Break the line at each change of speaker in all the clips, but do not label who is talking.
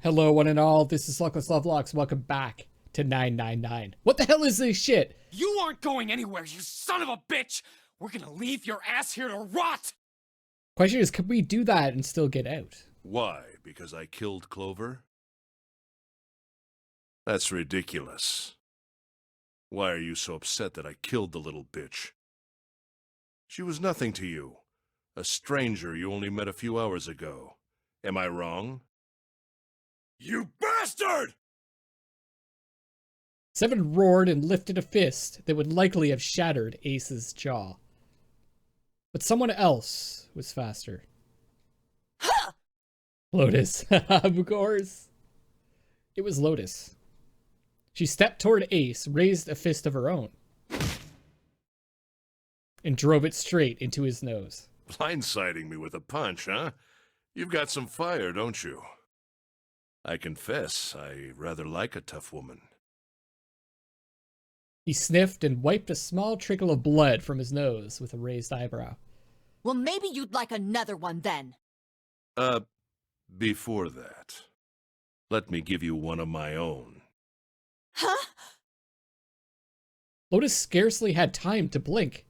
Hello, one and all. This is Luckless Lovelocks. Welcome back to 999. What the hell is this shit?
You aren't going anywhere, you son of a bitch! We're gonna leave your ass here to rot!
Question is, can we do that and still get out?
Why? Because I killed Clover? That's ridiculous. Why are you so upset that I killed the little bitch? She was nothing to you. A stranger you only met a few hours ago. Am I wrong? You bastard!
Seven roared and lifted a fist that would likely have shattered Ace's jaw. But someone else was faster. Lotus. Of course. It was Lotus. She stepped toward Ace, raised a fist of her own, and drove it straight into his nose.
Blindsiding me with a punch, huh? You've got some fire, don't you? I confess, I rather like a tough woman.
He sniffed and wiped a small trickle of blood from his nose with a raised eyebrow.
Well, maybe you'd like another one then.
Before that, let me give you one of my own.
Huh?
Lotus scarcely had time to blink.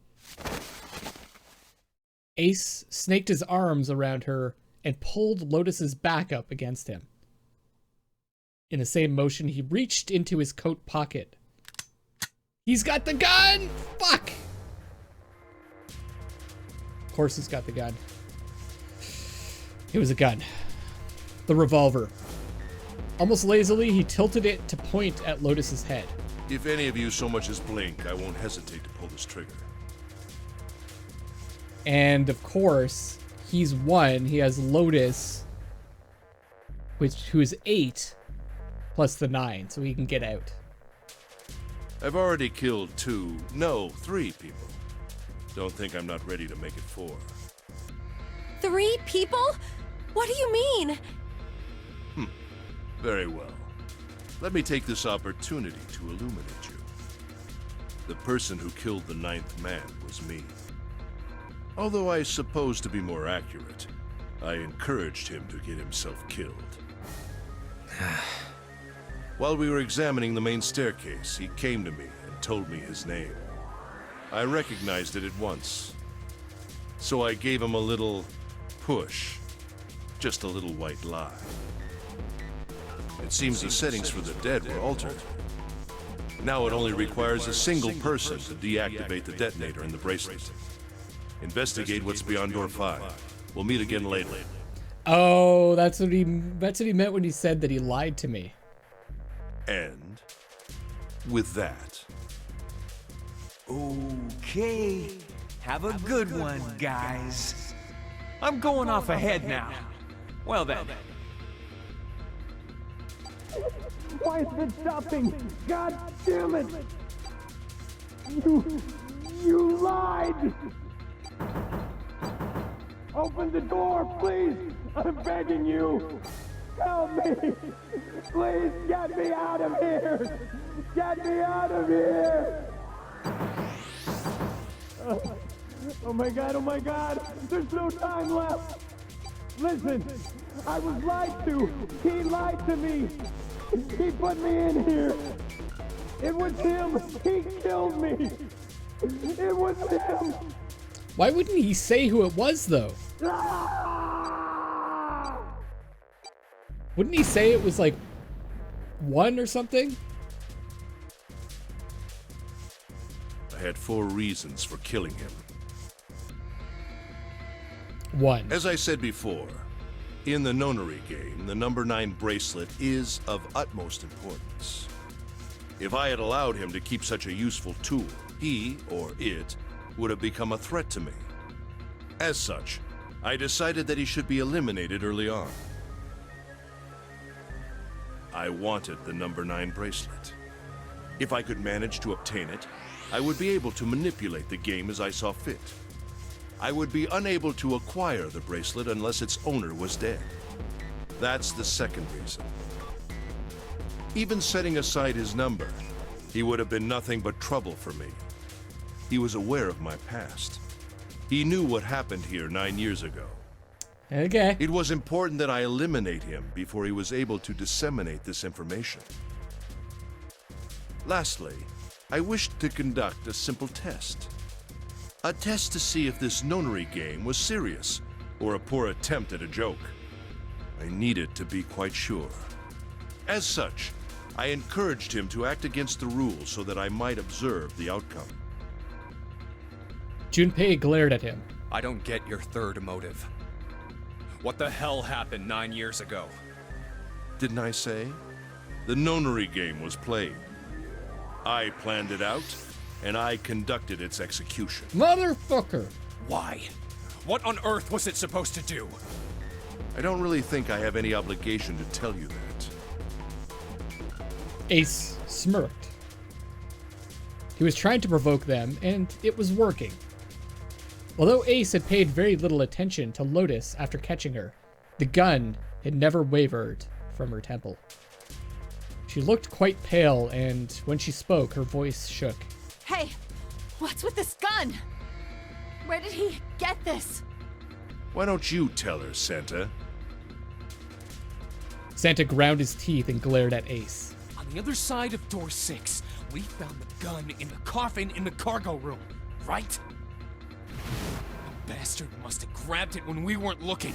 Ace snaked his arms around her and pulled Lotus's back up against him. In the same motion, he reached into his coat pocket. He's got the gun! Fuck! Of course he's got the gun. It was a gun. The revolver. Almost lazily, he tilted it to point at Lotus's head.
If any of you so much as blink, I won't hesitate to pull this trigger.
And of course, he's won. He has Lotus, who is 8, plus the 9, so he can get out.
I've already killed 3 people. Don't think I'm not ready to make it 4.
3 people? What do you mean?
Very well. Let me take this opportunity to illuminate you. The person who killed the 9th man was me. Although I suppose to be more accurate, I encouraged him to get himself killed. While we were examining the main staircase, he came to me and told me his name. I recognized it at once. So I gave him a little push. Just a little white lie. It seems the settings for the dead were altered. Now it only requires a single person to deactivate the detonator in the bracelet. Investigate what's beyond door 5. We'll meet again later.
Oh, that's what he meant when he said that he lied to me.
And with that,
Okay, have a good one, guys. I'm going off ahead now. Well then.
Why is it stopping? God damn it! You lied! Open the door, please! I'm begging you! Help me! Please get me out of here! Get me out of here! Oh my god! There's no time left! Listen, I was lied to! He lied to me! He put me in here! It was him! He killed me! It was him!
Why wouldn't he say who it was, though?
Ah!
Wouldn't he say it was like 1 or something?
I had 4 reasons for killing him.
1.
As I said before, in the Nonary Game, the number 9 bracelet is of utmost importance. If I had allowed him to keep such a useful tool, he, or it, would have become a threat to me. As such, I decided that he should be eliminated early on. I wanted the number 9 bracelet. If I could manage to obtain it, I would be able to manipulate the game as I saw fit. I would be unable to acquire the bracelet unless its owner was dead. That's the second reason. Even setting aside his number, he would have been nothing but trouble for me. He was aware of my past. He knew what happened here 9 years ago.
Okay.
It was important that I eliminate him before he was able to disseminate this information. Lastly, I wished to conduct a simple test. A test to see if this Nonary game was serious or a poor attempt at a joke. I needed to be quite sure. As such, I encouraged him to act against the rules so that I might observe the outcome.
Junpei glared at him.
I don't get your third motive. What the hell happened 9 years ago?
Didn't I say? The Nonary game was played. I planned it out, and I conducted its execution.
Motherfucker!
Why? What on earth was it supposed to do?
I don't really think I have any obligation to tell you that.
Ace smirked. He was trying to provoke them, and it was working. Although Ace had paid very little attention to Lotus after catching her, the gun had never wavered from her temple. She looked quite pale, and when she spoke, her voice shook.
Hey, what's with this gun? Where did he get this?
Why don't you tell her, Santa?
Santa ground his teeth and glared at Ace.
On the other side of door 6, we found the gun in the coffin in the cargo room, right? The bastard must have grabbed it when we weren't looking.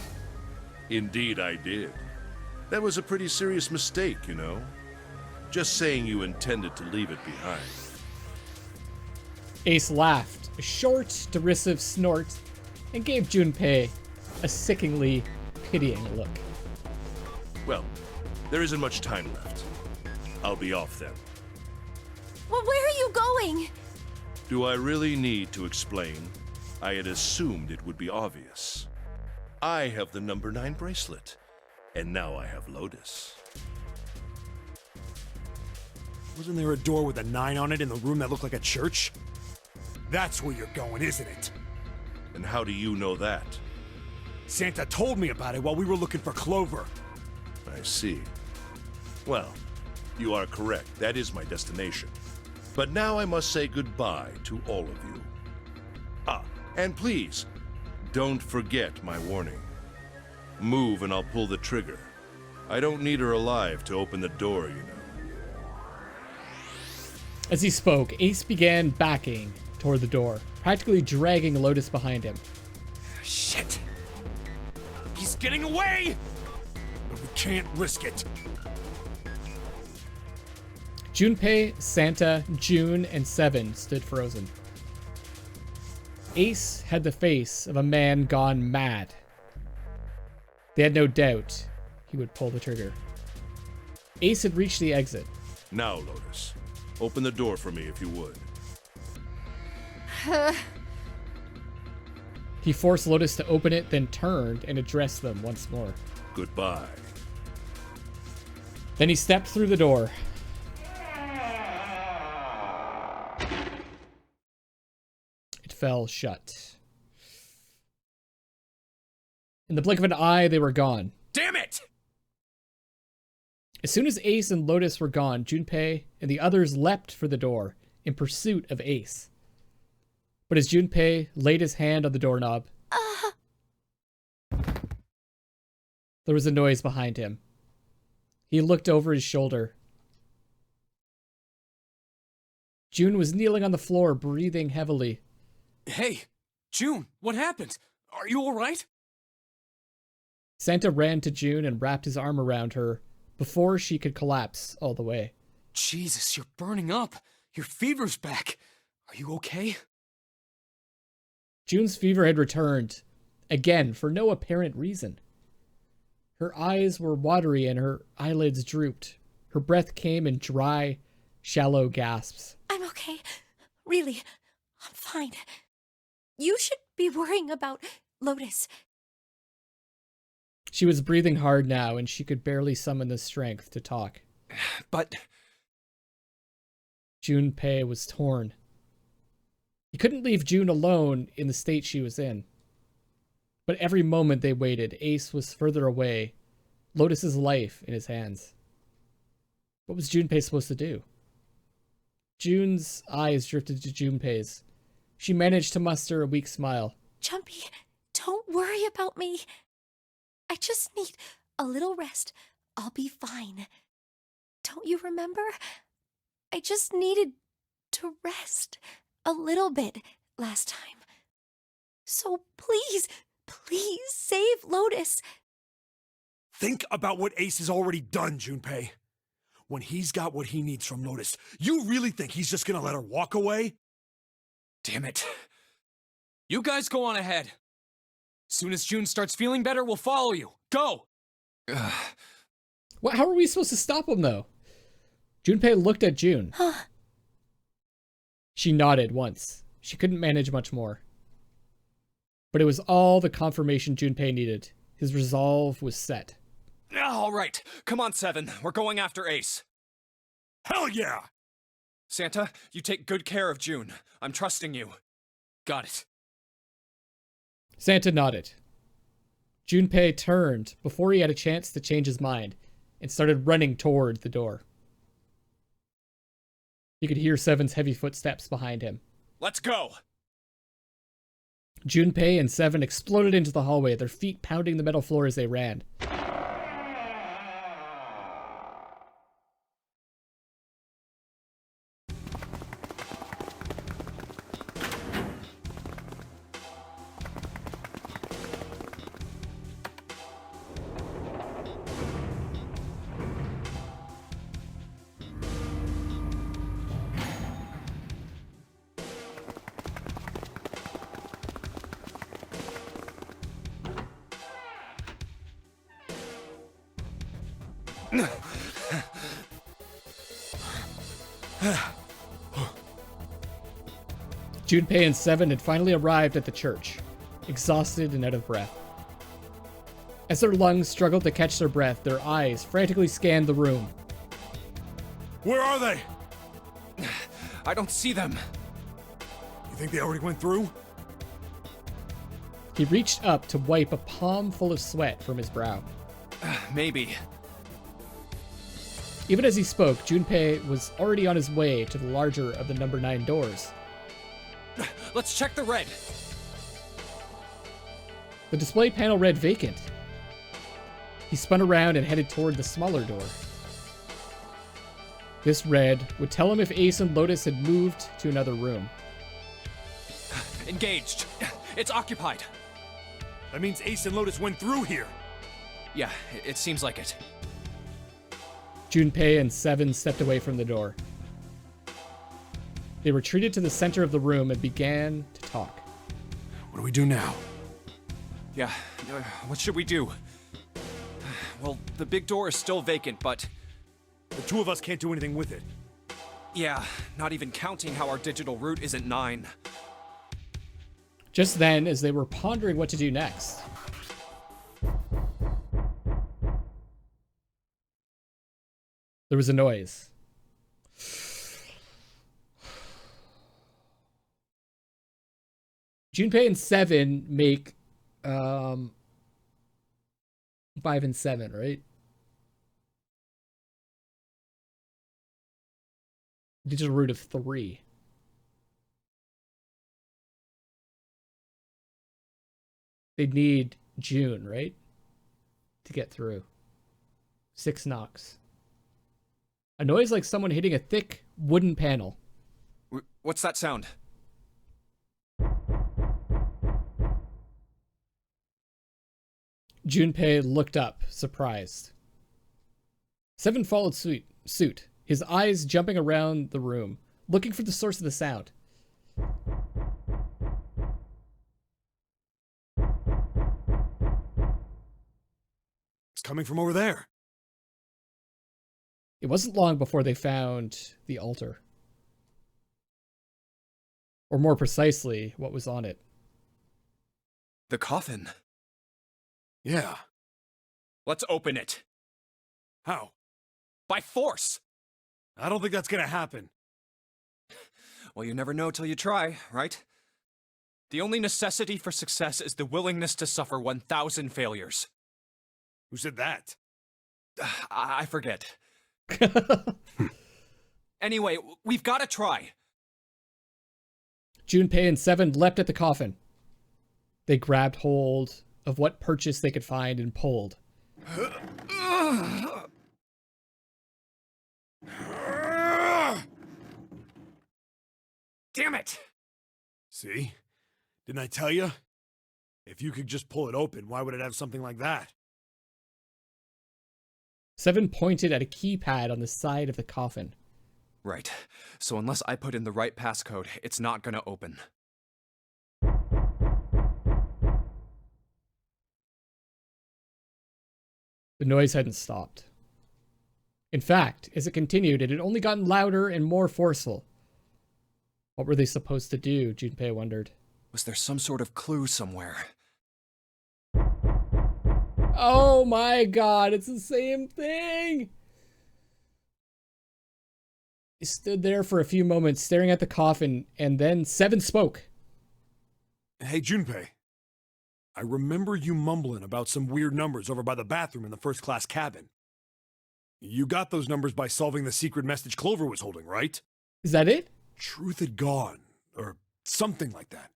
Indeed I did. That was a pretty serious mistake, you know. Just saying you intended to leave it behind.
Ace laughed, a short, derisive snort, and gave Junpei a sickeningly pitying look.
Well, there isn't much time left. I'll be off then.
Well, where are you going?
Do I really need to explain? I had assumed it would be obvious. I have the number 9 bracelet, and now I have Lotus.
Wasn't there a door with a 9 on it in the room that looked like a church? That's where you're going, isn't it?
And how do you know that?
Santa told me about it while we were looking for Clover.
I see. Well, you are correct. That is my destination. But now I must say goodbye to all of you. Ah, and please, don't forget my warning. Move and I'll pull the trigger. I don't need her alive to open the door, you know.
As he spoke, Ace began backing toward the door, practically dragging Lotus behind him.
Shit! He's getting away!
But we can't risk it.
Junpei, Santa, June, and Seven stood frozen. Ace had the face of a man gone mad. They had no doubt he would pull the trigger. Ace had reached the exit.
Now, Lotus, open the door for me if you would.
He forced Lotus to open it, then turned and addressed them once more.
Goodbye.
Then he stepped through the door. It fell shut. In the blink of an eye, they were gone.
Damn it!
As soon as Ace and Lotus were gone, Junpei and the others leapt for the door in pursuit of Ace. But as Junpei laid his hand on the doorknob, there was a noise behind him. He looked over his shoulder. June was kneeling on the floor, breathing heavily.
Hey, June, what happened? Are you alright?
Santa ran to June and wrapped his arm around her before she could collapse all the way.
Jesus, you're burning up. Your fever's back. Are you okay?
June's fever had returned, again for no apparent reason. Her eyes were watery and her eyelids drooped. Her breath came in dry, shallow gasps.
I'm okay. Really, I'm fine. You should be worrying about Lotus.
She was breathing hard now, and she could barely summon the strength to talk.
But
Junpei was torn. He couldn't leave June alone in the state she was in. But every moment they waited, Ace was further away, Lotus's life in his hands. What was Junpei supposed to do? June's eyes drifted to Junpei's. She managed to muster a weak smile.
Junpei, don't worry about me. I just need a little rest. I'll be fine. Don't you remember? I just needed to rest a little bit last time. So please, please save Lotus.
Think about what Ace has already done, Junpei. When he's got what he needs from Lotus, you really think he's just gonna let her walk away?
Damn it. You guys go on ahead. Soon as June starts feeling better, we'll follow you. Go!
What? How are we supposed to stop him, though? Junpei looked at June.
Huh.
She nodded once. She couldn't manage much more. But it was all the confirmation Junpei needed. His resolve was set.
All right, come on, Seven. We're going after Ace.
Hell yeah!
Santa, you take good care of June. I'm trusting you. Got it.
Santa nodded. Junpei turned before he had a chance to change his mind and started running toward the door. You could hear Seven's heavy footsteps behind him.
Let's go!
Junpei and Seven exploded into the hallway, their feet pounding the metal floor as they ran. Junpei and Seven had finally arrived at the church, exhausted and out of breath. As their lungs struggled to catch their breath, their eyes frantically scanned the room.
Where are they?
I don't see them.
You think they already went through?
He reached up to wipe a palm full of sweat from his brow.
Maybe.
Even as he spoke, Junpei was already on his way to the larger of the number 9 doors.
Let's check the red.
The display panel read vacant. He spun around and headed toward the smaller door. This read would tell him if Ace and Lotus had moved to another room.
Engaged. It's occupied.
That means Ace and Lotus went through here.
Yeah, it seems like it.
Junpei and Seven stepped away from the door. They retreated to the center of the room and began to talk.
What do we do now?
Yeah, what should we do? Well, the big door is still vacant, but...
The two of us can't do anything with it.
Yeah, not even counting how our digital route isn't 9.
Just then, as they were pondering what to do next, there was a noise. Junpei and Seven make 5 and 7, right? Digital root of 3. They'd need June, right? To get through. 6 knocks. A noise like someone hitting a thick wooden panel.
What's that sound?
Junpei looked up, surprised. Seven followed suit, his eyes jumping around the room, looking for the source of the sound.
It's coming from over there.
It wasn't long before they found the altar. Or more precisely, what was on it.
The coffin.
Yeah.
Let's open it.
How?
By force!
I don't think that's gonna happen.
Well, you never know till you try, right? The only necessity for success is the willingness to suffer 1,000 failures.
Who said that?
I forget. Anyway, we've got to try.
Junpei and Seven leapt at the coffin. They grabbed hold of what purchase they could find and pulled.
Damn it!
See? Didn't I tell you? If you could just pull it open, why would it have something like that?
Seven pointed at a keypad on the side of the coffin.
Right. So unless I put in the right passcode, it's not gonna open.
The noise hadn't stopped. In fact, as it continued, it had only gotten louder and more forceful. What were they supposed to do, Junpei wondered.
Was there some sort of clue somewhere?
Oh my god, it's the same thing! He stood there for a few moments, staring at the coffin, and then Seven spoke.
Hey, Junpei. I remember you mumbling about some weird numbers over by the bathroom in the first-class cabin. You got those numbers by solving the secret message Clover was holding, right?
Is that it?
Truth had gone, or something like that.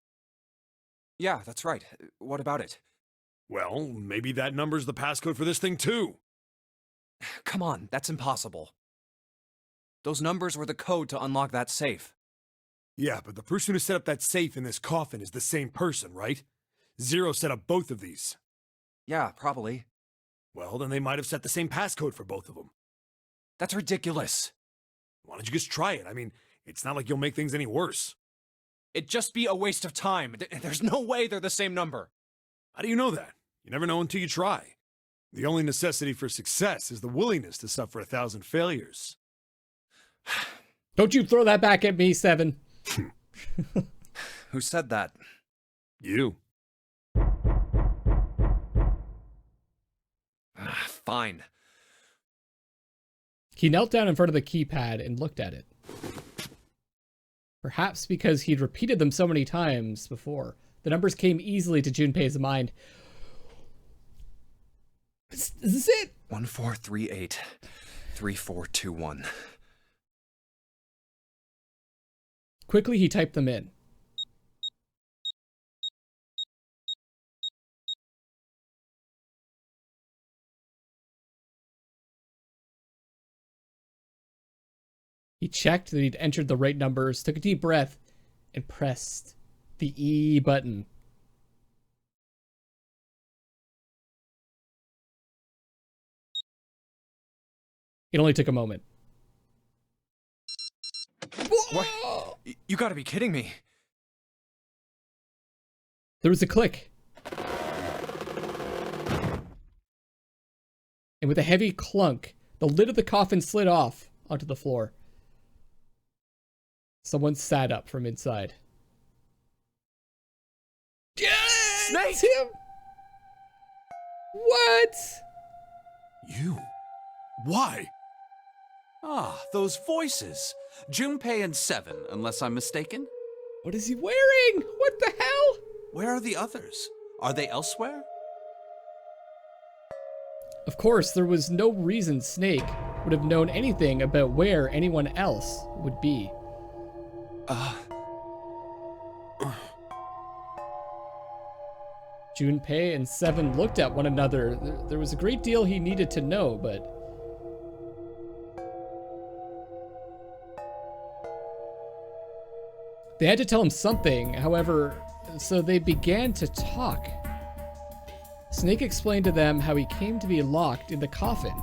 Yeah, that's right. What about it?
Well, maybe that number's the passcode for this thing, too.
Come on, that's impossible. Those numbers were the code to unlock that safe.
Yeah, but the person who set up that safe in this coffin is the same person, right? Zero set up both of these.
Yeah, probably.
Well, then they might have set the same passcode for both of them.
That's ridiculous.
Why don't you just try it? I mean, it's not like you'll make things any worse.
It'd just be a waste of time. There's no way they're the same number.
How do you know that? You never know until you try. The only necessity for success is the willingness to suffer 1,000 failures.
Don't you throw that back at me, Seven.
Who said that?
You.
Fine.
He knelt down in front of the keypad and looked at it. Perhaps because he'd repeated them so many times before, the numbers came easily to Junpei's mind. Is this it?
1438 3421.
Quickly, he typed them in. He checked that he'd entered the right numbers, took a deep breath, and pressed the E button. It only took a moment.
What? You gotta be kidding me.
There was a click. And with a heavy clunk, the lid of the coffin slid off onto the floor. Someone sat up from inside. Yes!
Snake!
It's him! What?
You? Why?
Ah, those voices. Junpei and Seven, unless I'm mistaken.
What is he wearing? What the hell?
Where are the others? Are they elsewhere?
Of course, there was no reason Snake would have known anything about where anyone else would be. Junpei and Seven looked at one another. There was a great deal he needed to know, but... they had to tell him something, however, so they began to talk. Snake explained to them how he came to be locked in the coffin.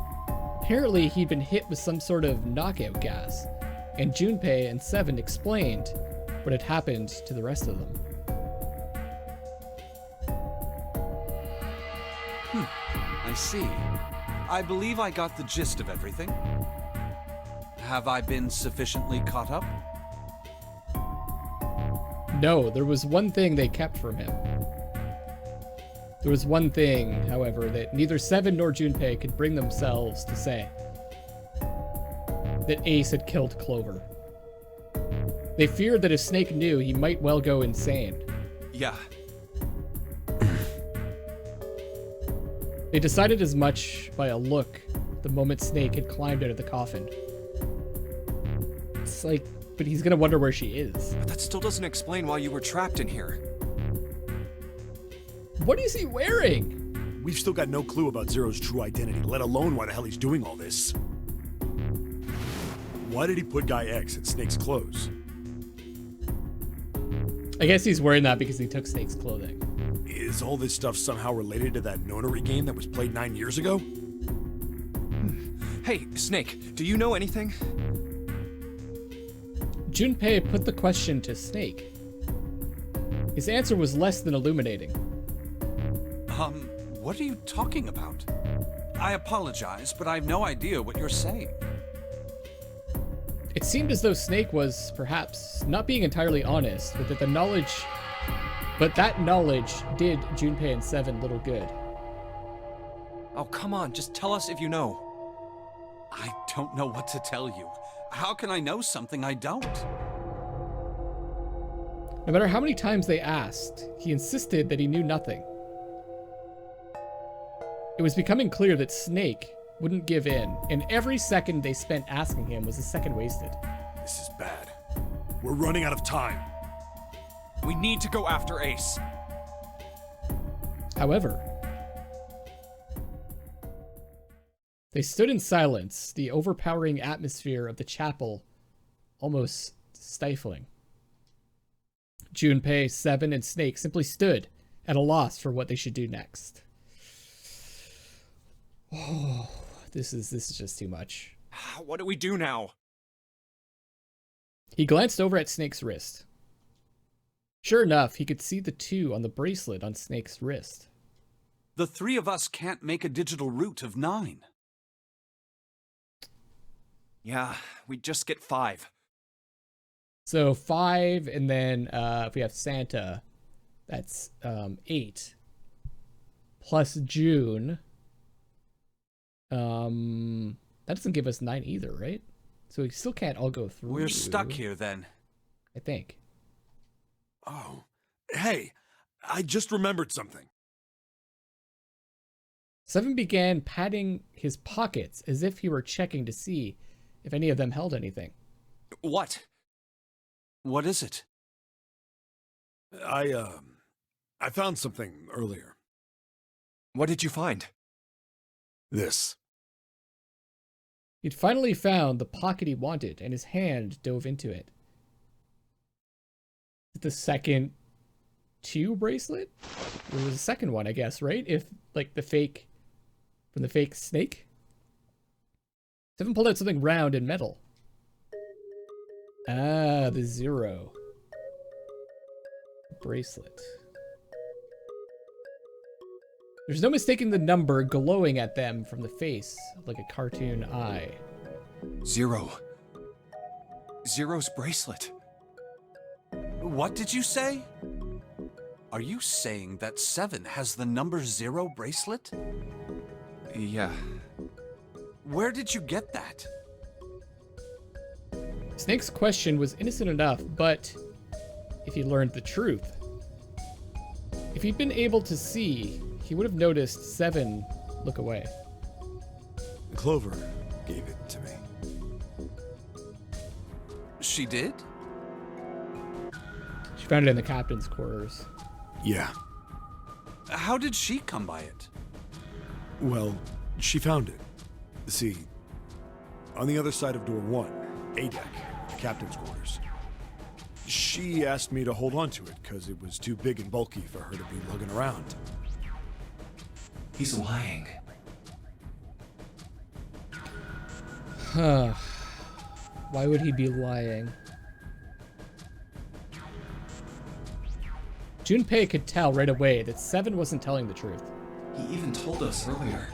Apparently, he'd been hit with some sort of knockout gas, and Junpei and Seven explained what had happened to the rest of them.
I see. I believe I got the gist of everything. Have I been sufficiently caught up?
No, there was one thing they kept from him. There was one thing, however, that neither Seven nor Junpei could bring themselves to say. That Ace had killed Clover. They feared that if Snake knew, he might well go insane.
Yeah.
They decided as much by a look the moment Snake had climbed out of the coffin. It's like, but he's gonna wonder where she is.
But that still doesn't explain why you were trapped in here.
What is he wearing?
We've still got no clue about Zero's true identity, let alone why the hell he's doing all this. Why did he put Guy X in Snake's clothes?
I guess he's wearing that because he took Snake's clothing.
Is all this stuff somehow related to that Nonary game that was played 9 years ago?
Hey, Snake, do you know anything?
Junpei put the question to Snake. His answer was less than illuminating.
What are you talking about? I apologize, but I have no idea what you're saying.
It seemed as though Snake was, perhaps, not being entirely honest, but that that knowledge did Junpei and Seven little good.
Oh, come on, just tell us if you know.
I don't know what to tell you. How can I know something I don't?
No matter how many times they asked, he insisted that he knew nothing. It was becoming clear that Snake wouldn't give in, and every second they spent asking him was a second wasted.
This is bad. We're running out of time.
We need to go after Ace.
However, they stood in silence, the overpowering atmosphere of the chapel almost stifling. Junpei, Seven, and Snake simply stood at a loss for what they should do next. Oh, this is just too much.
What do we do now?
He glanced over at Snake's wrist. Sure enough, he could see the 2 on the bracelet on Snake's wrist.
The 3 of us can't make a digital root of 9.
Yeah, we just get 5.
So 5, and then if we have Santa, that's 8. Plus June. That doesn't give us 9 either, right? So we still can't all go through.
We're stuck here then.
I think.
Oh, hey, I just remembered something.
Seven began patting his pockets as if he were checking to see if any of them held anything.
What?
What is it?
I found something earlier.
What did you find?
This.
He'd finally found the pocket he wanted, and his hand dove into it. The second 2 bracelet? It was the second one, I guess, right? If, like, the fake... From the fake Snake? Seven pulled out something round and metal. Ah, the 0. Bracelet. There's no mistaking the number glowing at them from the face, like a cartoon eye.
0. Zero's bracelet.
What did you say? Are you saying that 7 has the number 0 bracelet?
Yeah.
Where did you get that?
Snake's question was innocent enough, but if he learned the truth, if he'd been able to see, he would have noticed 7 look away.
Clover gave it to me.
She did?
She found it in the captain's quarters.
Yeah.
How did she come by it?
Well, she found it. See, on the other side of door 1, A deck, the captain's quarters. She asked me to hold on to it because it was too big and bulky for her to be lugging around.
He's lying.
Huh. Why would he be lying? Junpei could tell right away that 7 wasn't telling the truth.
He even told us earlier.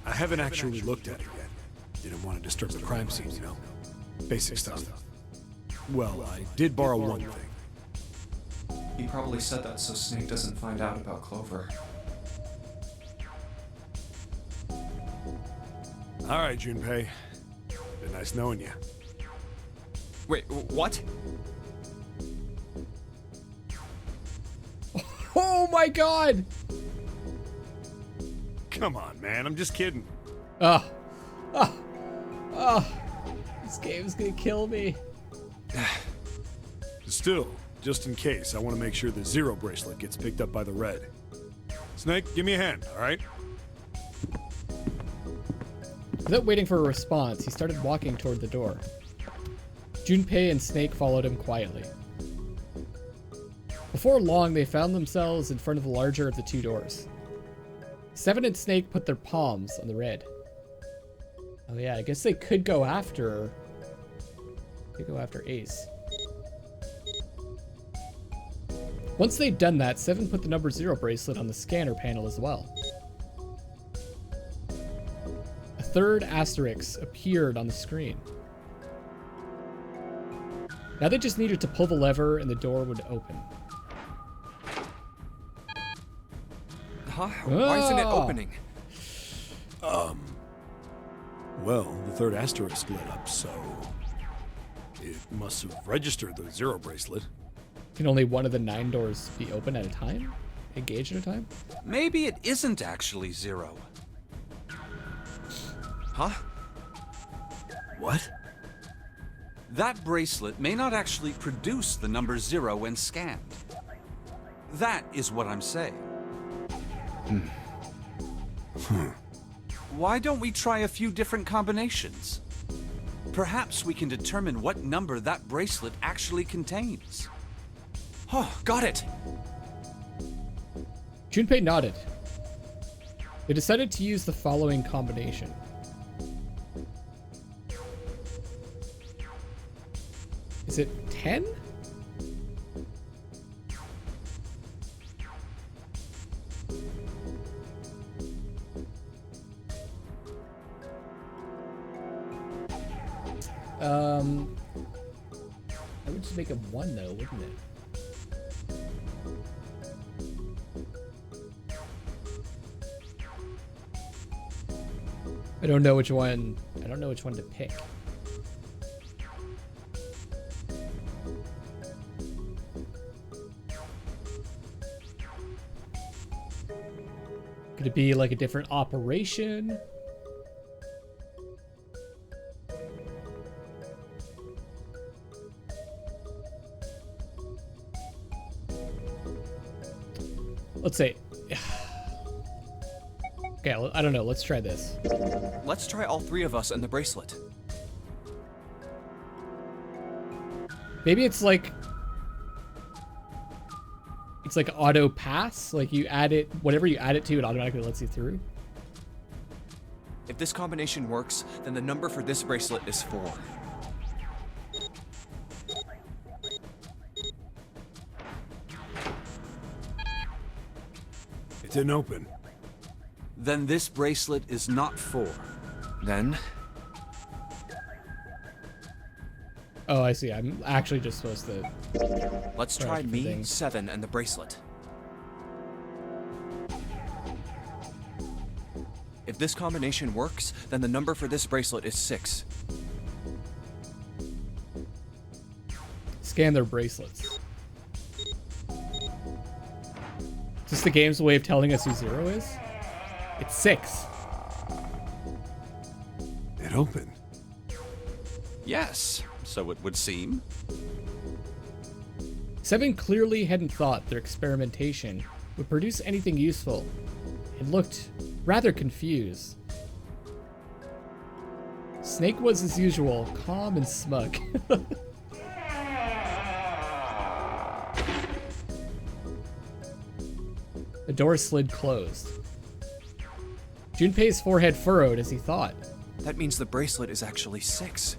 I haven't actually looked at it yet. Didn't want to disturb the crime scene, you know? Basic stuff. Well, I did borrow one thing.
He probably said that so Snake doesn't find out about Clover.
All right, Junpei. Been nice knowing you.
Wait, what?
Oh my god!
Come on, man. I'm just kidding.
This game's gonna kill me.
Still, just in case, I want to make sure the zero bracelet gets picked up by the red. Snake, give me a hand, all right?
Without waiting for a response, he started walking toward the door. Junpei and Snake followed him quietly. Before long, they found themselves in front of the larger of the two doors. Seven and Snake put their palms on the red. Oh yeah, I guess they could go after... Ace. Once they'd done that, Seven put the number 0 bracelet on the scanner panel as well. A third asterisk appeared on the screen. Now they just needed to pull the lever and the door would open.
Huh? Why isn't it opening?
Well, the third asterisk lit up, so... it must have registered the zero bracelet.
Can only one of the 9 doors be open at a time? Engaged at a time?
Maybe it isn't actually 0.
Huh?
What?
That bracelet may not actually produce the number 0 when scanned. That is what I'm saying. Why don't we try a few different combinations? Perhaps we can determine what number that bracelet actually contains.
Oh, got it!
Junpei nodded. They decided to use the following combination. Is it 10? I would just make it 1 though, wouldn't it? I don't know which one to pick. Could it be like a different operation? Let's say... Okay, I don't know. Let's try this.
Let's try all 3 of us and the bracelet.
Maybe it's like... It's like auto pass. Like you add it... Whatever you add it to, it automatically lets you through.
If this combination works, then the number for this bracelet is 4.
It didn't open.
Then this bracelet is not 4.
Then...
Oh, I see. I'm actually just supposed to...
let's try me, 7, and the bracelet. If this combination works, then the number for this bracelet is 6.
Scan their bracelets. Is this the game's way of telling us who 0 is? It's 6.
It opened.
Yes, so it would seem.
7 clearly hadn't thought their experimentation would produce anything useful. It looked rather confused. Snake was, as usual, calm and smug. The door slid closed. Junpei's forehead furrowed as he thought.
That means the bracelet is actually 6.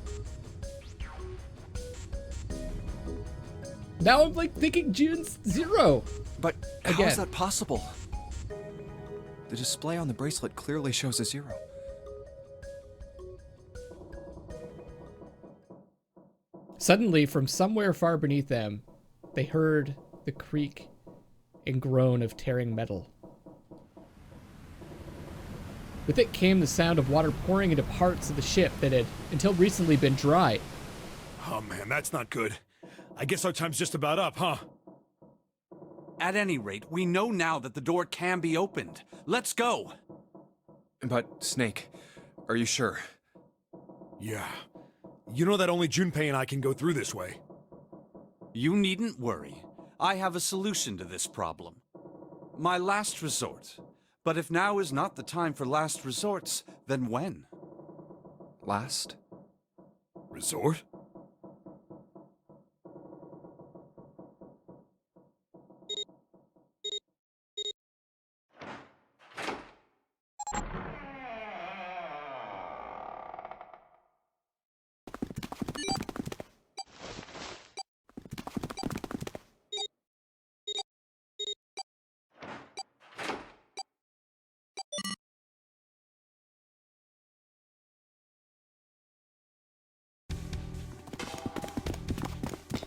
Now I'm like thinking June's 0.
But how
Again.
is that possible? The display on the bracelet clearly shows a 0.
Suddenly, from somewhere far beneath them, they heard the creak and groan of tearing metal. With it came the sound of water pouring into parts of the ship that had, until recently, been dry.
Oh man, that's not good. I guess our time's just about up, huh?
At any rate, we know now that the door can be opened. Let's go!
But, Snake, are you sure?
Yeah. You know that only Junpei and I can go through this way.
You needn't worry. I have a solution to this problem. My last resort. But if now is not the time for last resorts, then when?
Last?
Resort?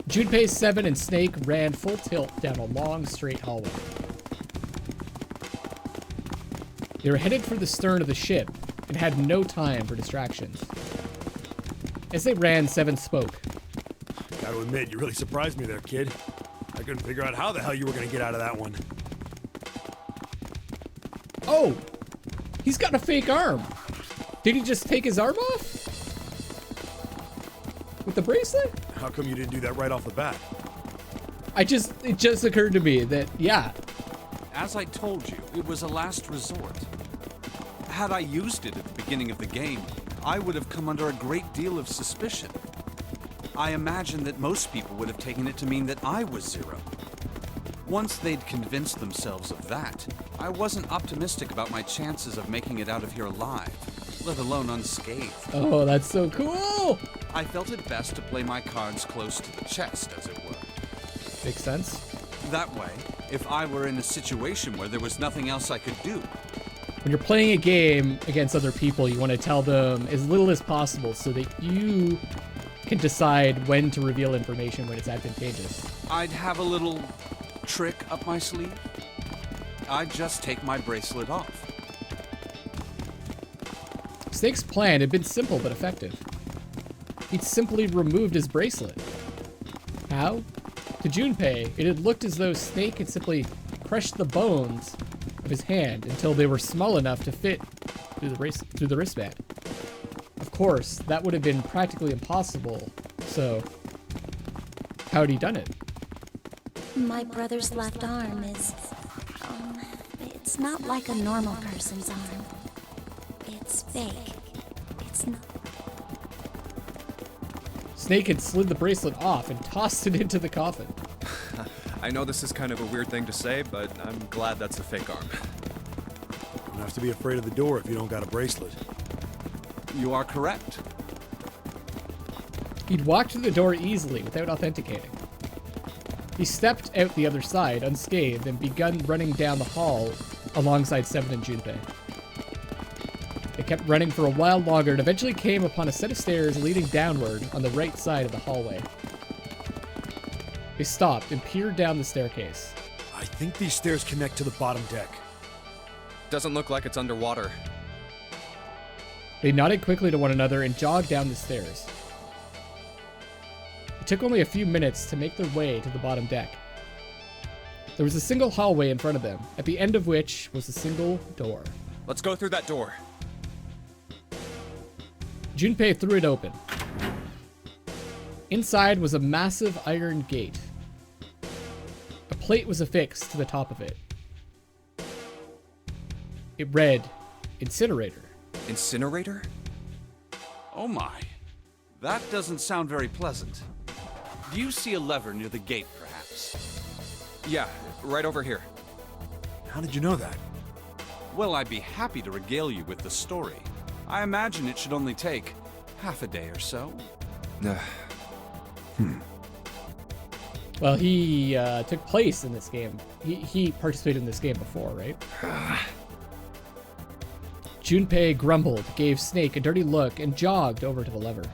Junpei, Seven, and Snake ran full tilt down a long, straight hallway. They were headed for the stern of the ship and had no time for distractions. As they ran, Seven spoke.
Gotta admit, you really surprised me there, kid. I couldn't figure out how the hell you were gonna get out of that one.
Oh! He's got a fake arm! Did he just take his arm off? With the bracelet?
How come you didn't do that right off the bat?
It just occurred to me that, yeah.
As I told you, it was a last resort. Had I used it at the beginning of the game, I would have come under a great deal of suspicion. I imagine that most people would have taken it to mean that I was Zero. Once they'd convinced themselves of that, I wasn't optimistic about my chances of making it out of here alive, let alone unscathed.
Oh, that's so cool!
I felt it best to play my cards close to the chest, as it were.
Makes sense.
That way, if I were in a situation where there was nothing else I could do,
When you're playing a game against other people, you want to tell them as little as possible so that you can decide when to reveal information when it's advantageous.
I'd have a little trick up my sleeve. I'd just take my bracelet off.
Snake's plan had been simple but effective. He'd simply removed his bracelet. How? To Junpei, it had looked as though Snake had simply crushed the bones of his hand until they were small enough to fit through the wristband. Of course, that would have been practically impossible, so how had he done it?
My brother's left arm is, it's not like a normal person's arm. It's fake. It's not.
Snake had slid the bracelet off and tossed it into the coffin.
I know this is kind of a weird thing to say, but I'm glad that's a fake arm.
Don't have to be afraid of the door if you don't got a bracelet.
You are correct.
He'd walked through the door easily without authenticating. He stepped out the other side unscathed and begun running down the hall alongside Seven and Junpei. They kept running for a while longer and eventually came upon a set of stairs leading downward on the right side of the hallway. They stopped and peered down the staircase.
I think these stairs connect to the bottom deck.
Doesn't look like it's underwater.
They nodded quickly to one another and jogged down the stairs. It took only a few minutes to make their way to the bottom deck. There was a single hallway in front of them, at the end of which was a single door.
Let's go through that door.
Junpei threw it open. Inside was a massive iron gate. A plate was affixed to the top of it. It read, "Incinerator."
Incinerator?
Oh my. That doesn't sound very pleasant. Do you see a lever near the gate, perhaps?
Yeah, right over here.
How did you know that?
Well, I'd be happy to regale you with the story. I imagine it should only take half a day or so.
Well, he took place in this game. He participated in this game before, right? Junpei grumbled, gave Snake a dirty look, and jogged over to the lever.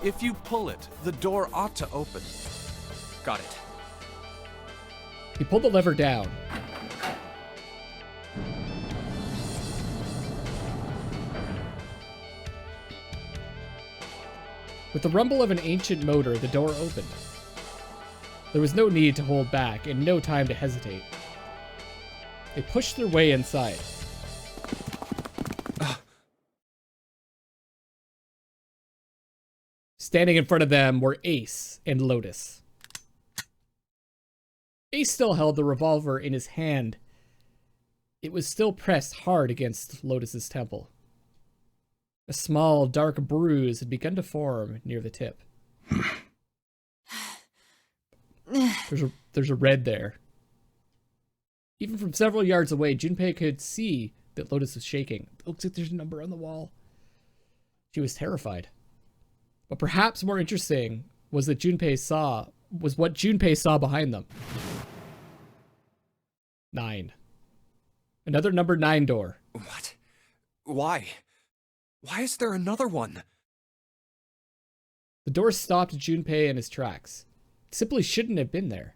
If you pull it, the door ought to open.
Got it.
He pulled the lever down. With the rumble of an ancient motor, the door opened. There was no need to hold back and no time to hesitate. They pushed their way inside. Standing in front of them were Ace and Lotus. Ace still held the revolver in his hand. It was still pressed hard against Lotus's temple. A small, dark bruise had begun to form near the tip. There's a red there. Even from several yards away, Junpei could see that Lotus was shaking. It looks like there's a number on the wall. She was terrified. But perhaps more interesting was what Junpei saw behind them. 9. Another number 9 door.
What? Why? Why is there another one?
The door stopped Junpei in his tracks. It simply shouldn't have been there.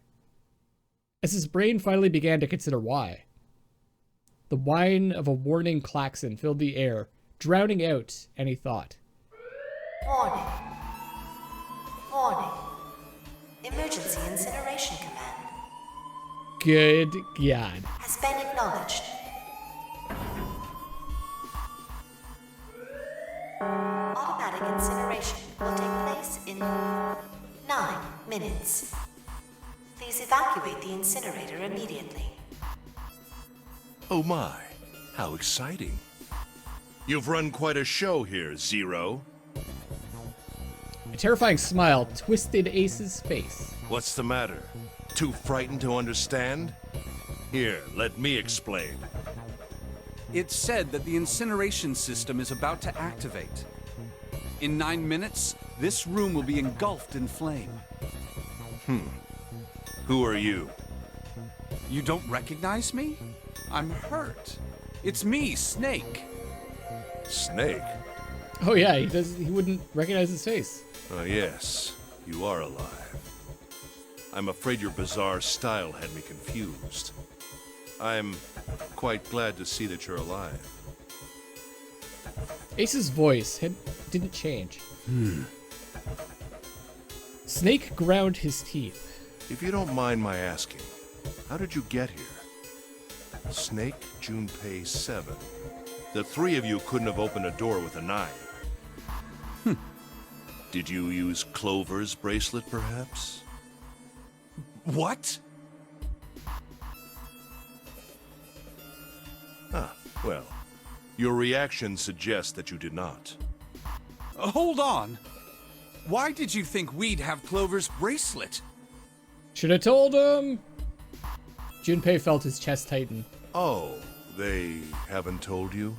As his brain finally began to consider why. The whine of a warning klaxon filled the air, drowning out any thought.
Warning. Warning. Emergency incineration command
Good God.
has been acknowledged. Automatic incineration will take place in 9 minutes. Please evacuate the incinerator immediately.
Oh my, how exciting. You've run quite a show here, Zero.
A terrifying smile twisted Ace's face.
What's the matter? Too frightened to understand? Here, let me explain.
It's said that the incineration system is about to activate. In 9 minutes, this room will be engulfed in flame.
Who are you?
You don't recognize me? I'm hurt. It's me, Snake.
Snake?
Oh yeah, he wouldn't recognize his face.
Yes, you are alive. I'm afraid your bizarre style had me confused. I'm quite glad to see that you're alive.
Ace's voice didn't change. Snake ground his teeth.
If you don't mind my asking, how did you get here? Snake, Junpei, 7. The 3 of you couldn't have opened a door with a 9. Did you use Clover's bracelet, perhaps?
What?
Well, your reaction suggests that you did not.
Hold on. Why did you think we'd have Clover's bracelet?
Should have told him. Junpei felt his chest tighten.
Oh, they haven't told you?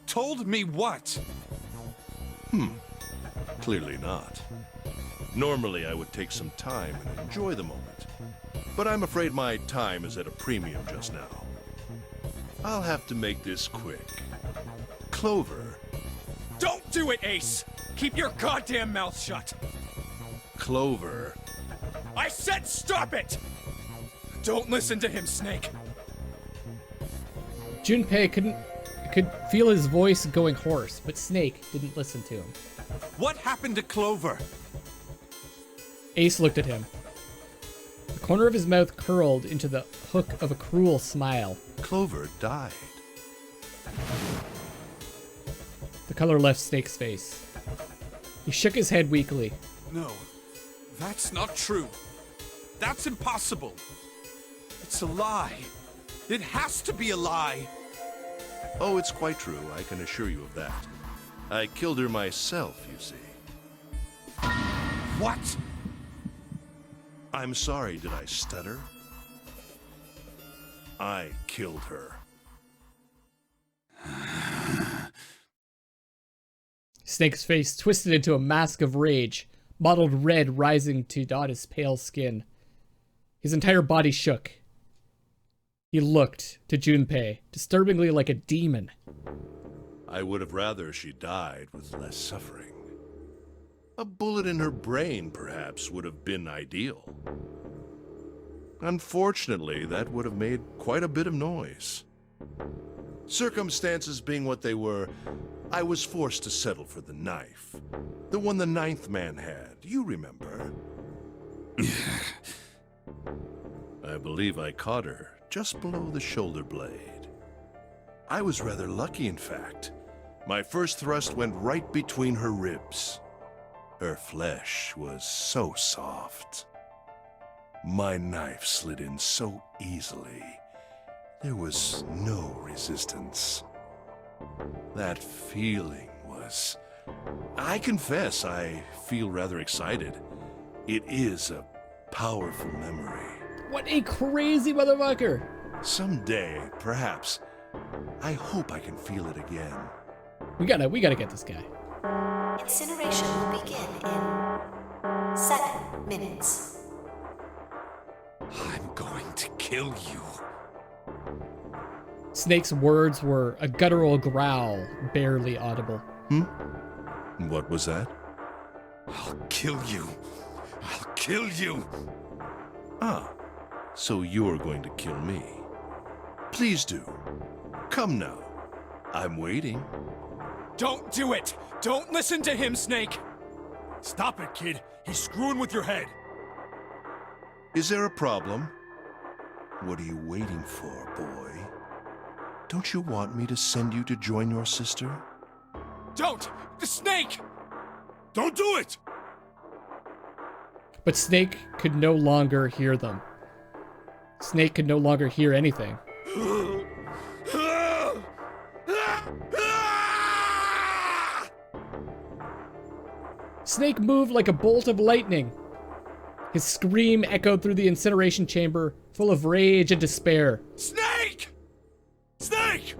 Told me what?
Clearly not. Normally, I would take some time and enjoy the moment. But I'm afraid my time is at a premium just now. I'll have to make this quick. Clover.
Don't do it, Ace! Keep your goddamn mouth shut!
Clover.
I said stop it! Don't listen to him, Snake.
Junpei could feel his voice going hoarse, but Snake didn't listen to him.
What happened to Clover?
Ace looked at him. The corner of his mouth curled into the hook of a cruel smile.
Clover died.
The color left Snake's face. He shook his head weakly.
No, that's not true. That's impossible. It's a lie. It has to be a lie.
Oh, it's quite true. I can assure you of that. I killed her myself, you see.
What?
I'm sorry, did I stutter? I killed her.
Snake's face twisted into a mask of rage, mottled red rising to dot his pale skin. His entire body shook. He looked to Junpei, disturbingly like a demon.
I would have rather she died with less suffering. A bullet in her brain, perhaps, would have been ideal. Unfortunately, that would have made quite a bit of noise. Circumstances being what they were, I was forced to settle for the knife. The one the 9th man had, you remember. I believe I caught her just below the shoulder blade. I was rather lucky, in fact. My first thrust went right between her ribs. Her flesh was so soft. My knife slid in so easily. There was no resistance. That feeling was... I confess, I feel rather excited. It is a powerful memory.
What a crazy motherfucker!
Someday, perhaps, I hope I can feel it again.
We gotta get this guy.
Incineration will begin in 7 minutes.
I'm going to kill you.
Snake's words were a guttural growl, barely audible.
What was that?
I'll kill you. I'll kill you.
Ah, so you're going to kill me. Please do. Come now. I'm waiting.
Don't do it! Don't listen to him, Snake!
Stop it, kid. He's screwing with your head.
Is there a problem? What are you waiting for, boy? Don't you want me to send you to join your sister?
Don't! The Snake!
Don't do it!
But Snake could no longer hear them. Snake could no longer hear anything. Snake moved like a bolt of lightning. His scream echoed through the incineration chamber, full of rage and despair.
Snake! Snake!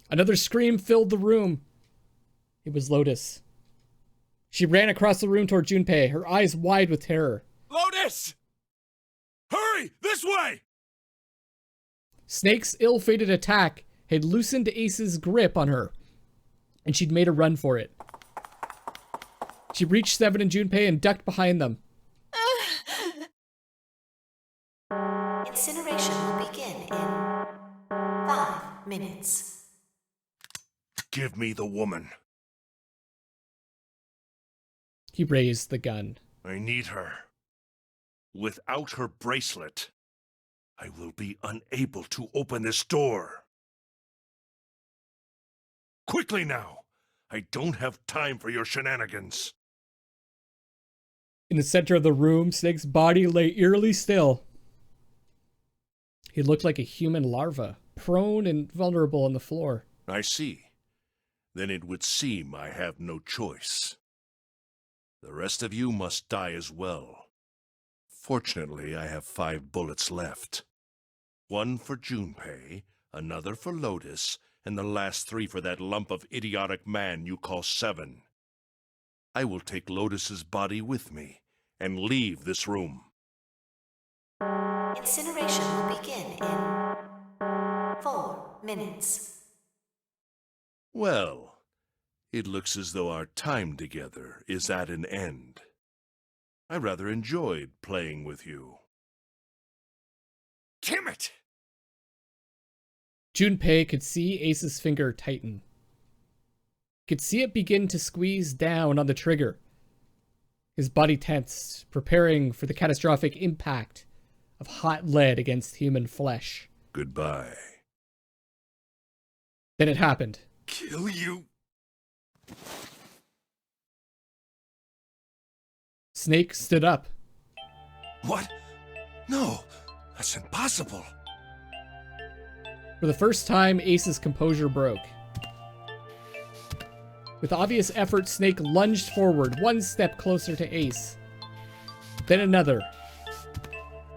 Another scream filled the room. It was Lotus. She ran across the room toward Junpei, her eyes wide with terror.
Lotus! Hurry! This way!
Snake's ill-fated attack had loosened Ace's grip on her, and she'd made a run for it. She reached Seven and Junpei and ducked behind them.
Incineration will begin in 5 minutes.
Give me the woman.
He raised the gun.
I need her. Without her bracelet, I will be unable to open this door. Quickly now! I don't have time for your shenanigans.
In the center of the room, Snake's body lay eerily still. He looked like a human larva, prone and vulnerable on the floor.
I see. Then it would seem I have no choice. The rest of you must die as well. Fortunately, I have 5 bullets left. 1 for Junpei, another for Lotus, and the last 3 for that lump of idiotic man you call Seven. I will take Lotus's body with me and leave this room.
Incineration will begin in 4 minutes.
Well, it looks as though our time together is at an end. I rather enjoyed playing with you.
Damn it!
Junpei could see Ace's finger tighten. Could see it begin to squeeze down on the trigger. His body tensed, preparing for the catastrophic impact of hot lead against human flesh.
Goodbye.
Then it happened.
Kill you?
Snake stood up.
What? No, that's impossible.
For the first time, Ace's composure broke. With obvious effort, Snake lunged forward, 1 step closer to Ace. Then another.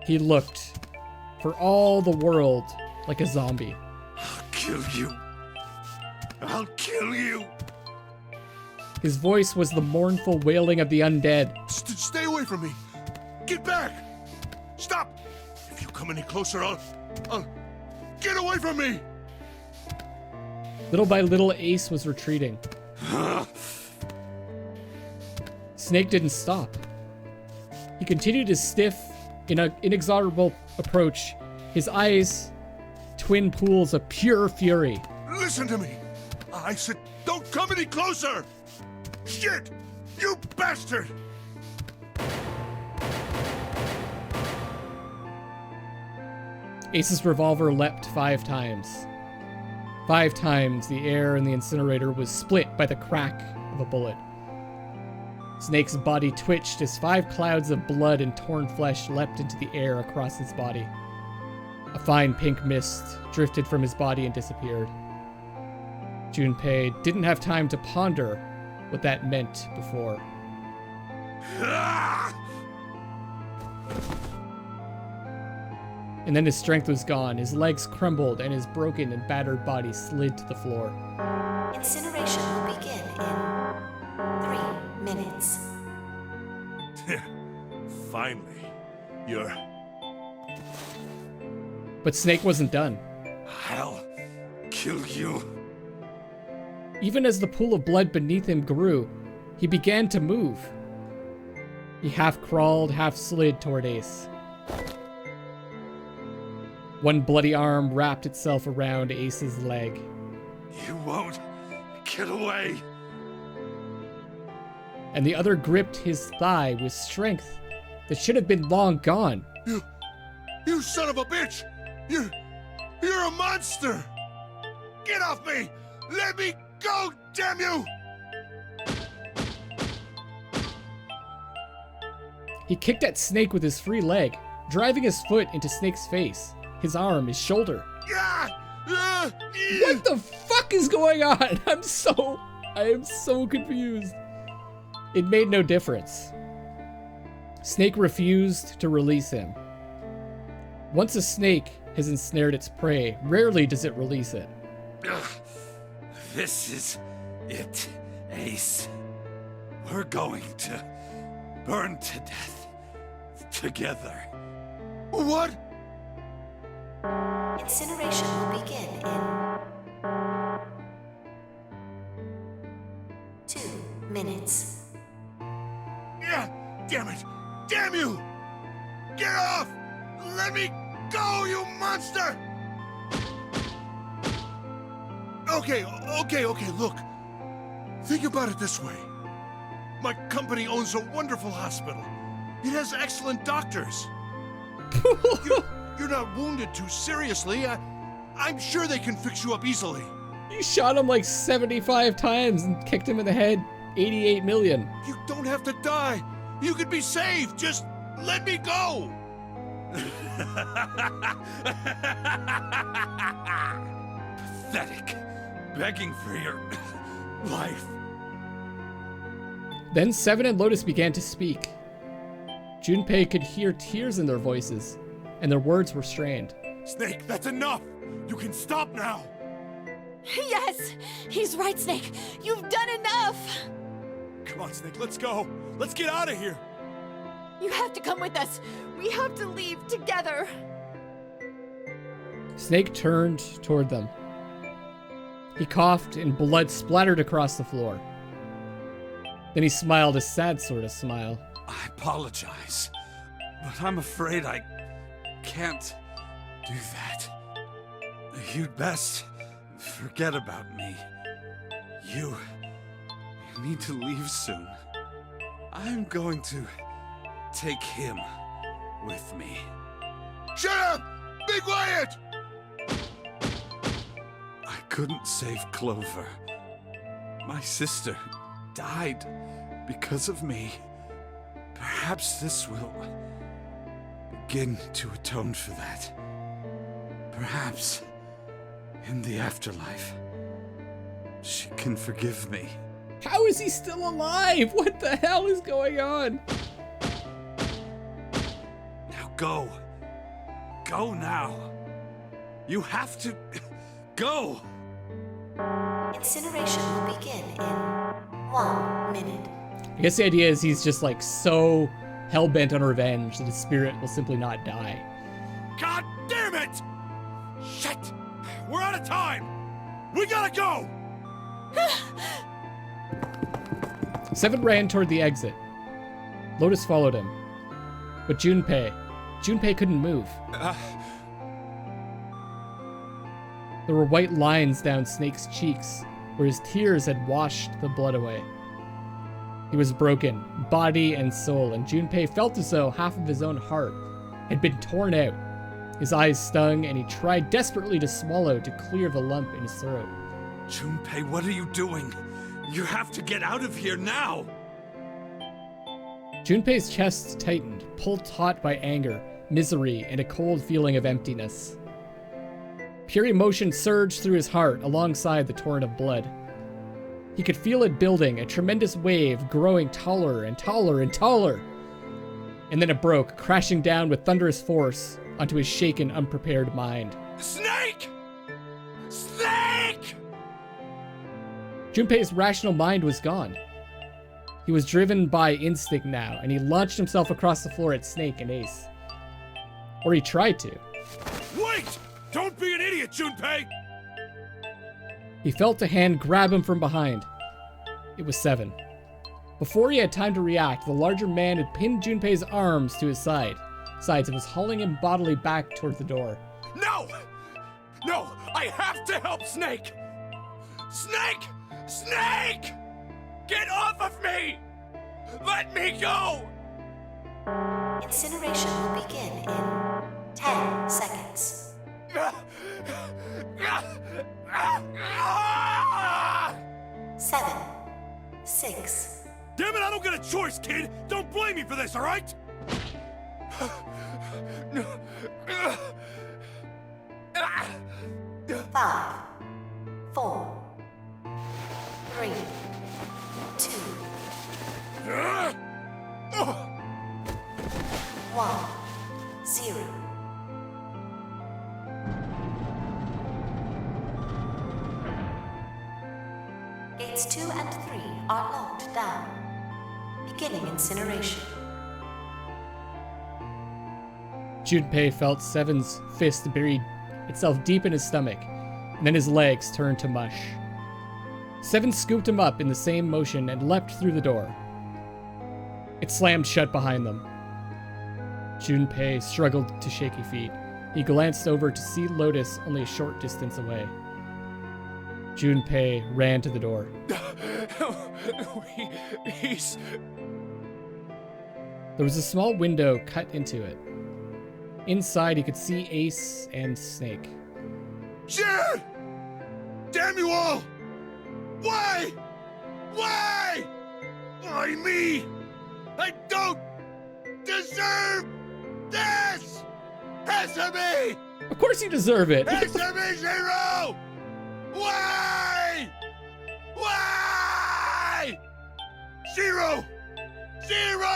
He looked, for all the world, like a zombie.
I'll kill you. I'll kill you.
His voice was the mournful wailing of the undead.
Stay away from me. Get back. Stop. If you come any closer, I'll... Get away from me.
Little by little, Ace was retreating. Snake didn't stop. He continued his stiff, inexorable approach, his eyes twin pools of pure fury.
Listen to me. I said don't come any closer. Shit! You bastard!
Ace's revolver leapt 5 times. 5 times the air in the incinerator was split by the crack of a bullet. Snake's body twitched as 5 clouds of blood and torn flesh leapt into the air across his body. A fine pink mist drifted from his body and disappeared. Junpei didn't have time to ponder what that meant before. And then his strength was gone, his legs crumbled, and his broken and battered body slid to the floor.
Incineration will begin in 3 minutes.
Finally, you're...
But Snake wasn't done.
I'll kill you.
Even as the pool of blood beneath him grew, he began to move. He half crawled, half slid toward Ace. One bloody arm wrapped itself around Ace's leg.
You won't get away.
And the other gripped his thigh with strength that should have been long gone.
You son of a bitch! You're a monster! Get off me! Let me go, damn you!
He kicked at Snake with his free leg, driving his foot into Snake's face, his arm, his shoulder. What the fuck is going on? I am so confused. It made no difference. Snake refused to release him. Once a snake has ensnared its prey, rarely does it release it.
This is it, Ace. We're going to burn to death together.
What?
Incineration will begin in 2 minutes.
Yeah, damn it! Damn you! Get off! Let me go, you monster! Okay, look. Think about it this way. My company owns a wonderful hospital. It has excellent doctors. You're not wounded too seriously. I'm sure they can fix you up easily.
You shot him like 75 times and kicked him in the head 88 million.
You don't have to die. You could be saved. Just let me go.
Pathetic. Begging for your life.
Then Seven and Lotus began to speak. Junpei could hear tears in their voices, and their words were strained.
Snake, that's enough! You can stop now!
Yes! He's right, Snake! You've done enough!
Come on, Snake, let's go! Let's get out of here!
You have to come with us! We have to leave together!
Snake turned toward them. He coughed and blood splattered across the floor. Then he smiled a sad sort of smile.
I apologize, but I'm afraid I can't do that. You'd best forget about me. You need to leave soon. I'm going to take him with me.
Shut up! Be quiet!
I couldn't save Clover. My sister died because of me. Perhaps this will begin to atone for that. Perhaps in the afterlife, she can forgive me.
How is he still alive? What the hell is going on?
Now go. Go now. You have to go.
Incineration will begin in 1 minute.
I guess the idea is he's just like so hell-bent on revenge that his spirit will simply not die.
God damn it! Shit! We're out of time! We gotta go!
Seven ran toward the exit. Lotus followed him. But Junpei couldn't move. There were white lines down Snake's cheeks, where his tears had washed the blood away. He was broken, body and soul, and Junpei felt as though half of his own heart had been torn out. His eyes stung, and he tried desperately to swallow to clear the lump in his throat.
Junpei, what are you doing? You have to get out of here now!
Junpei's chest tightened, pulled taut by anger, misery, and a cold feeling of emptiness. Pure emotion surged through his heart alongside the torrent of blood. He could feel it building, a tremendous wave growing taller and taller and taller. And then it broke, crashing down with thunderous force onto his shaken, unprepared mind.
Snake! Snake!
Junpei's rational mind was gone. He was driven by instinct now, and he launched himself across the floor at Snake and Ace. Or he tried to.
Wait! Don't be an idiot, Junpei!
He felt a hand grab him from behind. It was Seven. Before he had time to react, the larger man had pinned Junpei's arms to his sides and was hauling him bodily back towards the door.
No! No! I have to help Snake! Snake! Snake! Get off of me! Let me go!
Incineration will begin in 10 seconds. 7, 6.
Damn it, I don't get a choice, kid! Don't blame me for this, alright?
Five, 4, 3, 2, 1, 0. Gates 2 and 3 are locked down. Beginning incineration.
Junpei felt Seven's fist bury itself deep in his stomach, and then his legs turned to mush. Seven scooped him up in the same motion and leapt through the door. It slammed shut behind them. Junpei struggled to shaky feet. He glanced over to see Lotus only a short distance away. Junpei ran to the door.
He's...
There was a small window cut into it. Inside, he could see Ace and Snake.
Shit! Damn you all! Why? Why? Why me? I don't deserve this! Answer me!
Of course you deserve it!
Answer me, Zero! Why? Why? Zero! Zero!